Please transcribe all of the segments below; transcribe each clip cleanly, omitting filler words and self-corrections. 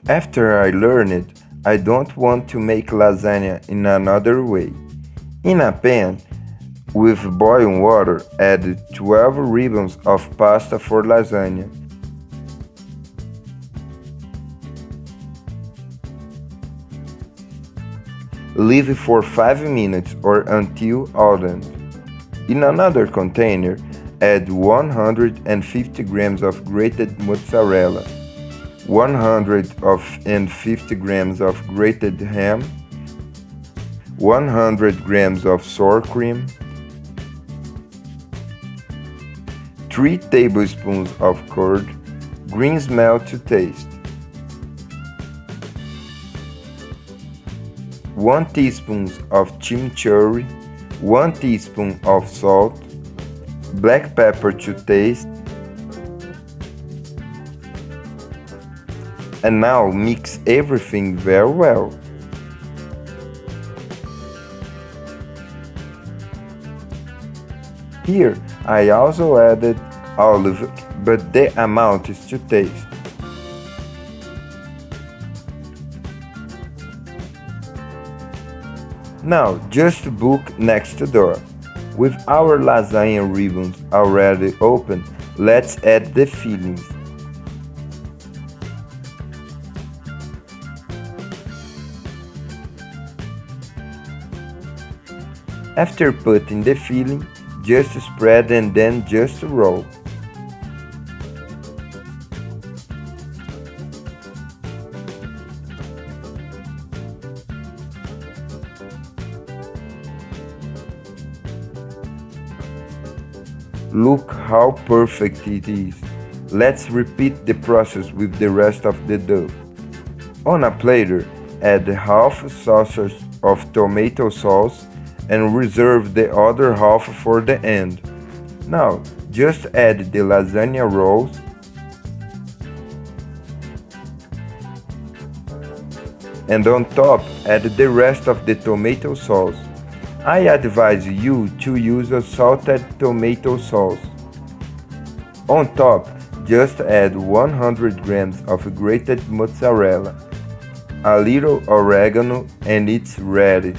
After I learned it, I don't want to make lasagna in another way. In a pan, with boiling water, add 12 ribbons of pasta for lasagna. Leave for 5 minutes or until al dente. In another container, add 150 grams of grated mozzarella, 150 grams of grated ham, 100 grams of sour cream, 3 tablespoons of curd, green smell to taste, 1 teaspoon of chimichurri, 1 teaspoon of salt, black pepper to taste, and now mix everything very well. Here I also added olive, but the amount is to taste. Now just book next door. With our lasagna ribbons already open, let's add the fillings. After putting the filling, just spread and then just roll. Look how perfect it is. Let's repeat the process with the rest of the dough. On a platter, add half saucer of tomato sauce and reserve the other half for the end. Now, just add the lasagna rolls and on top add the rest of the tomato sauce. I advise you to use a salted tomato sauce. On top, just add 100 grams of grated mozzarella, a little oregano, and it's ready.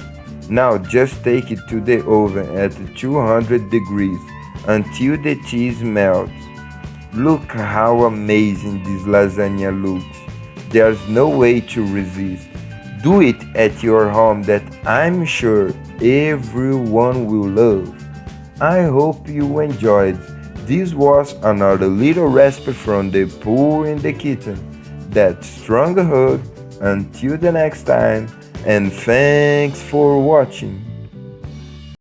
Now just take it to the oven at 200 degrees until the cheese melts. Look how amazing this lasagna looks. There's no way to resist. Do it at your home that I'm sure everyone will love. I hope you enjoyed. This was another little recipe from the pool in the kitchen. That strong hug. Until the next time, and thanks for watching.